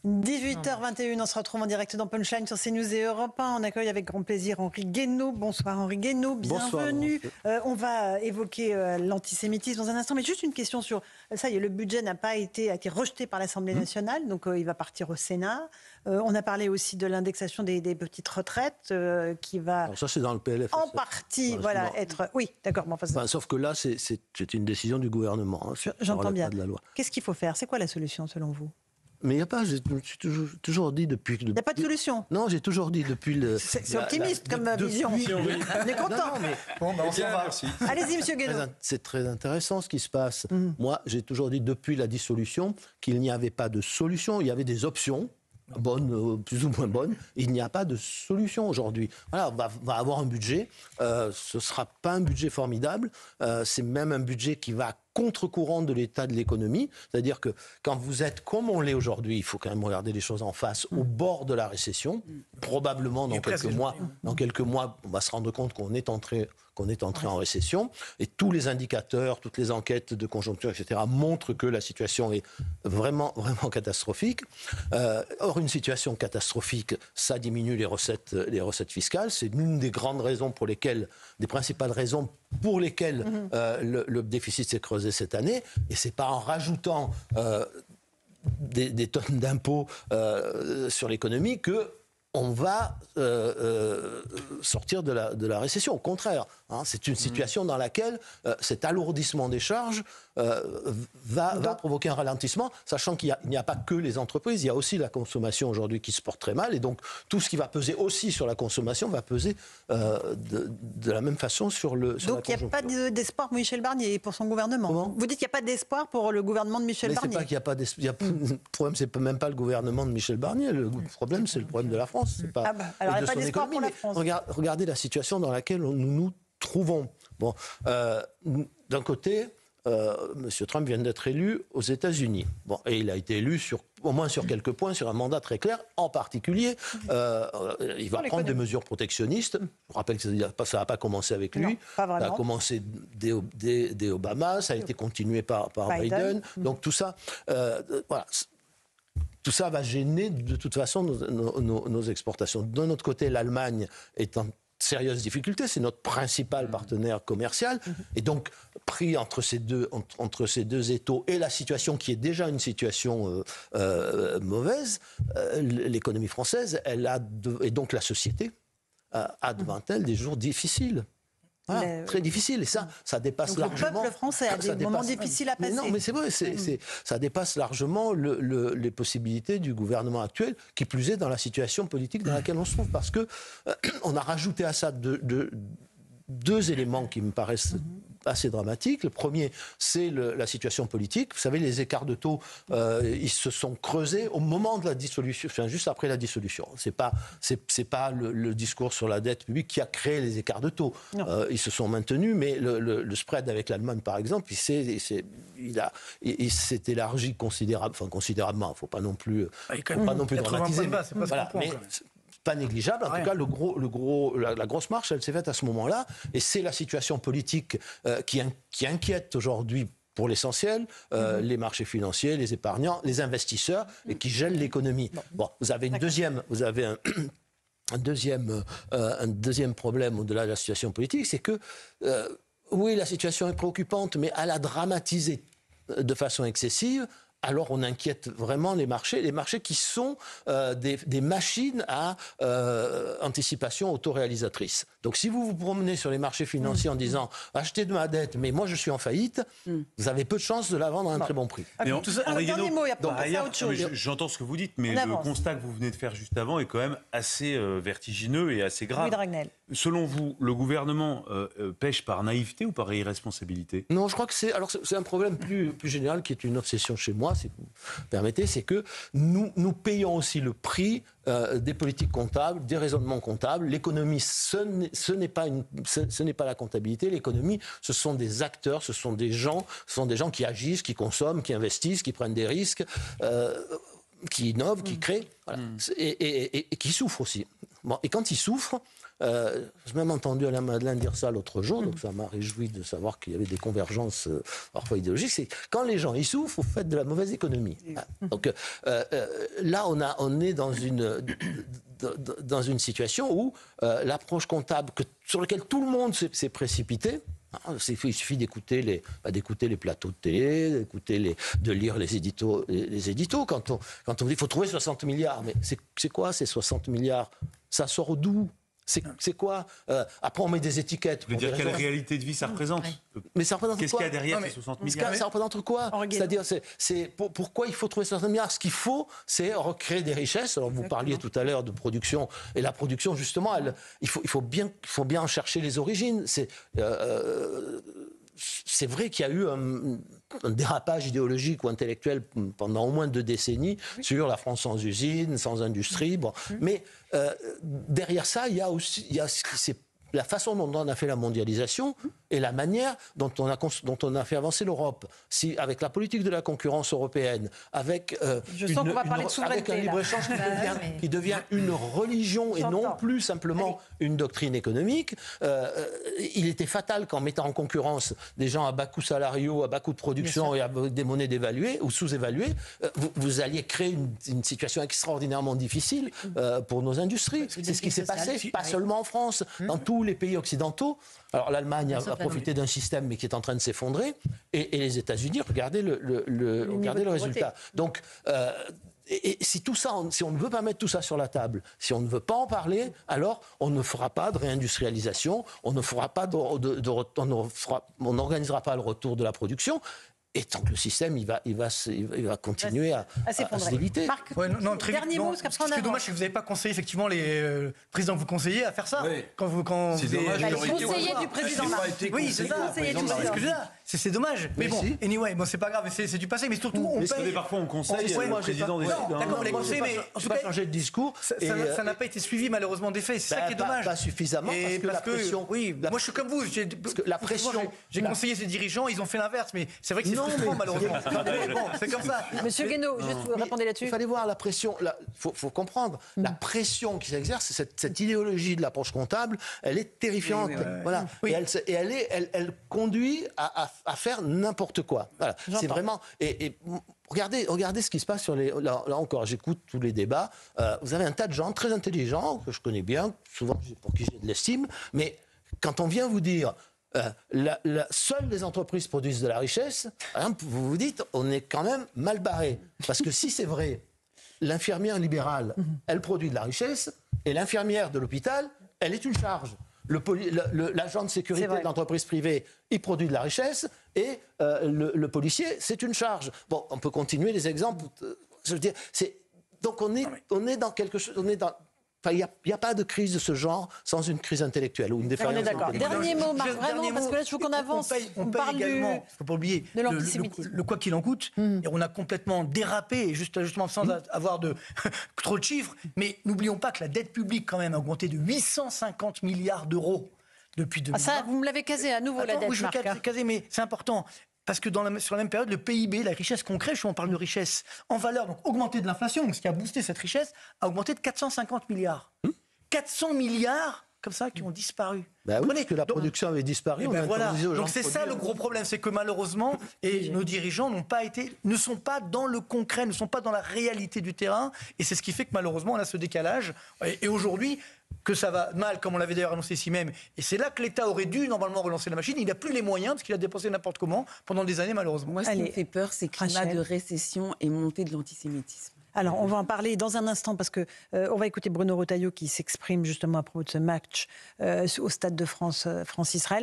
18h21, on se retrouve en direct dans Punchline sur CNews et Europe 1. On accueille avec grand plaisir Henri Guénaud. Bonsoir Henri Guénaud, bienvenue. On va évoquer l'antisémitisme dans un instant, mais juste une question sur ça. Le budget n'a pas été rejeté par l'Assemblée nationale, donc il va partir au Sénat. On a parlé aussi de l'indexation des petites retraites qui va. Alors ça c'est dans le PLF. En partie, être. Oui, d'accord. Bon, sauf que là c'est une décision du gouvernement. Hein, j'entends bien. Qu'est-ce qu'il faut faire? C'est quoi la solution selon vous? Mais il n'y a pas, j'ai toujours dit depuis... Il n'y a pas de solution? Non, j'ai toujours dit depuis le... C'est optimiste comme vision. On est content. Non, mais... Bon, on s'en va. Allez-y, monsieur Guénaud. C'est très intéressant ce qui se passe. Moi, j'ai toujours dit depuis la dissolution qu'il n'y avait pas de solution, il y avait des options. Bonne, plus ou moins bonne, il n'y a pas de solution aujourd'hui. Voilà, on va avoir un budget, ce ne sera pas un budget formidable, c'est même un budget qui va contre-courant de l'état de l'économie, c'est-à-dire que quand vous êtes comme on l'est aujourd'hui, il faut quand même regarder les choses en face, au bord de la récession, probablement dans quelques mois, on va se rendre compte qu'on est entré en récession, et tous les indicateurs, toutes les enquêtes de conjoncture, etc., montrent que la situation est vraiment, vraiment catastrophique. Or, une situation catastrophique, ça diminue les recettes fiscales. C'est l'une des grandes raisons des principales raisons pour lesquelles le déficit s'est creusé cette année. Et c'est pas en rajoutant des tonnes d'impôts sur l'économie que on va sortir de la récession. Au contraire, hein, c'est une situation dans laquelle cet alourdissement des charges va provoquer un ralentissement, sachant qu'il n'y a pas que les entreprises, il y a aussi la consommation aujourd'hui qui se porte très mal, et donc tout ce qui va peser aussi sur la consommation va peser de la même façon sur la conjoncture. Donc il n'y a pas d'espoir pour Michel Barnier et pour son gouvernement. Comment ? Vous dites qu'il n'y a pas d'espoir pour le gouvernement de Michel Barnier. C'est pas qu'il n'y a pas d'espoir. Le problème, c'est même pas le gouvernement de Michel Barnier. Le problème, c'est le problème de la France. C'est pas alors il n'y a pas d'espoir pour la France. Regardez la situation dans laquelle nous nous trouvons. Bon, d'un côté, M. Trump vient d'être élu aux États-Unis. Bon, et il a été élu au moins sur quelques points, sur un mandat très clair. En particulier, il va prendre des mesures protectionnistes. Je vous rappelle que ça n'a pas commencé avec lui. Non, pas vraiment. Ça a commencé dès Obama, ça a été continué par Biden. Donc tout ça, voilà. Tout ça va gêner de toute façon nos exportations. D'un autre côté, l'Allemagne est en sérieuse difficulté, c'est notre principal partenaire commercial, et donc pris entre ces deux étaux et la situation qui est déjà une situation mauvaise, l'économie française, et donc la société a devant elle des jours difficiles. Voilà, très difficile, et ça dépasse largement... Le peuple français a des moments difficiles à passer. Mais non, mais c'est vrai, ça dépasse largement les possibilités du gouvernement actuel, qui plus est dans la situation politique dans laquelle on se trouve, parce que on a rajouté à ça deux éléments qui me paraissent assez dramatiques. Le premier, c'est la situation politique. Vous savez, les écarts de taux, ils se sont creusés au moment de la dissolution, enfin juste après la dissolution. C'est pas le discours sur la dette publique qui a créé les écarts de taux. Ils se sont maintenus, mais le spread avec l'Allemagne, par exemple, il s'est élargi considérablement. Il ne faut pas non plus dramatiser. Mais pas négligeable. En tout cas, la grosse marche, elle s'est faite à ce moment-là. Et c'est la situation politique qui inquiète aujourd'hui, pour l'essentiel, les marchés financiers, les épargnants, les investisseurs, et qui gèlent l'économie. Bon, vous avez un deuxième problème au-delà de la situation politique, c'est que, oui, la situation est préoccupante, mais à la dramatiser de façon excessive, alors on inquiète vraiment les marchés qui sont des machines à anticipation autoréalisatrice. Donc si vous vous promenez sur les marchés financiers en disant « achetez de ma dette, mais moi je suis en faillite », vous avez peu de chances de la vendre à un très bon prix. Tout ça, dernier mot, il y a pas autre chose. J'entends ce que vous dites, mais le constat que vous venez de faire juste avant est quand même assez vertigineux et assez grave. Selon vous, le gouvernement pêche par naïveté ou par irresponsabilité ? Non, je crois que c'est un problème plus général qui est une obsession chez moi, si vous permettez, c'est que nous payons aussi le prix des politiques comptables, des raisonnements comptables. L'économie, ce n'est pas la comptabilité. L'économie, ce sont des acteurs, ce sont des gens qui agissent, qui consomment, qui investissent, qui prennent des risques, qui innovent, qui créent, voilà. Et qui souffrent aussi. Bon, et quand ils souffrent, j'ai même entendu Alain Madelin dire ça l'autre jour, donc ça m'a réjoui de savoir qu'il y avait des convergences parfois idéologiques, c'est quand les gens ils souffrent, vous faites de la mauvaise économie. Donc là, on est dans une situation où l'approche comptable sur laquelle tout le monde s'est précipité. Il suffit d'écouter les plateaux de télé, de lire les éditos. Quand on dit qu'il faut trouver 60 milliards, mais c'est quoi ces 60 milliards? Ça sort d'où? C'est quoi? Après, on met des étiquettes. Vous voulez dire quelle réalité de vie ça représente? Mais ça représente Qu'est-ce quoi? qu'il y a derrière ces 60 milliards? Ça représente quoi? C'est-à-dire, pourquoi il faut trouver 60 milliards? Ce qu'il faut, c'est recréer des richesses. Alors, vous parliez tout à l'heure de production. Et la production, justement, il faut bien en chercher les origines. C'est vrai qu'il y a eu un dérapage idéologique ou intellectuel pendant au moins 2 décennies sur la France sans usine, sans industrie. Bon. Mais derrière ça, il y a la façon dont on a fait la mondialisation et la manière dont on a fait avancer l'Europe. Si, avec la politique de la concurrence européenne, avec, avec un libre-échange qui devient une religion et non plus simplement une doctrine économique, il était fatal qu'en mettant en concurrence des gens à bas coûts salariaux, à bas coûts de production et avec des monnaies dévaluées ou sous-évaluées, vous alliez créer une situation extraordinairement difficile pour nos industries. C'est ce qui s'est passé, pas seulement en France, dans tous les pays occidentaux. Alors l'Allemagne a profité d'un système mais qui est en train de s'effondrer et les États-Unis, regardez le résultat. Donc et si tout ça, si on ne veut pas mettre tout ça sur la table, si on ne veut pas en parler, alors on ne fera pas de réindustrialisation, on n'organisera pas le retour de la production. Et tant que le système, il va continuer à se déliter. Marc, dernier mot, parce qu'après on avance. Ce qui est dommage, c'est que vous n'avez pas conseillé effectivement les présidents que vous conseillez à faire ça. Oui. C'est dommage. Conseiller du président Marc. Oui, c'est ça. C'est dommage. Mais bon, anyway, c'est pas grave, c'est du passé. Mais surtout, on paye. Mais parfois on conseille le président des D'accord, vous les conseillez, mais je n'ai pas changé de discours. Ça n'a pas été suivi malheureusement des faits. C'est ça qui est dommage. Pas suffisamment, parce que la pression. Oui, moi je suis comme vous. La pression. J'ai conseillé ces dirigeants, ils ont fait l'inverse. Mais c'est vrai que c'est frustrant malheureusement. Bon, c'est comme ça. Monsieur Guénaud, juste vous répondez là-dessus. Il fallait voir la pression. Il faut comprendre la pression qui s'exerce. Cette idéologie de l'approche comptable, elle est terrifiante. Voilà. Et elle conduit à faire n'importe quoi. Voilà. C'est vraiment. Et regardez ce qui se passe sur les. Là encore, j'écoute tous les débats. Vous avez un tas de gens très intelligents que je connais bien, souvent pour qui j'ai de l'estime, mais quand on vient vous dire. Seules les entreprises produisent de la richesse, vous vous dites, on est quand même mal barré. Parce que si c'est vrai, l'infirmière libérale, elle produit de la richesse, et l'infirmière de l'hôpital, elle est une charge. L'agent de sécurité de l'entreprise privée, il produit de la richesse, et le policier, c'est une charge. Bon, on peut continuer les exemples. Je veux dire, donc on est dans quelque chose. Il n'y a pas de crise de ce genre sans une crise intellectuelle ou une défaillance. On est d'accord. Dernier mot, Marc, vraiment, parce que là, je veux qu'on avance. On paye également, il ne faut pas oublier, de l'antisémitisme. Le quoi qu'il en coûte. Et on a complètement dérapé, justement sans avoir trop de chiffres. Mais n'oublions pas que la dette publique, quand même, a augmenté de 850 milliards d'euros depuis 2020. Ça, vous me l'avez casé à nouveau, la dette, Oui, je Marc. veux caser, mais c'est important. Parce que sur la même période, le PIB, la richesse qu'on crée, on parle de richesse en valeur, donc augmentée de l'inflation, ce qui a boosté cette richesse, a augmenté de 450 milliards. 400 milliards comme ça qui ont disparu. Oui, parce que la production avait disparu. Donc c'est ça le gros problème, c'est que malheureusement, nos dirigeants ne sont pas dans le concret, ne sont pas dans la réalité du terrain, et c'est ce qui fait que malheureusement on a ce décalage. Et aujourd'hui, que ça va mal, comme on l'avait d'ailleurs annoncé ici même, et c'est là que l'État aurait dû normalement relancer la machine. Il n'a plus les moyens parce qu'il a dépensé n'importe comment pendant des années malheureusement. Moi, ce qui me fait peur, c'est climat de récession et montée de l'antisémitisme. Alors, on va en parler dans un instant parce que on va écouter Bruno Retailleau qui s'exprime justement à propos de ce match au Stade de France, France-Israël.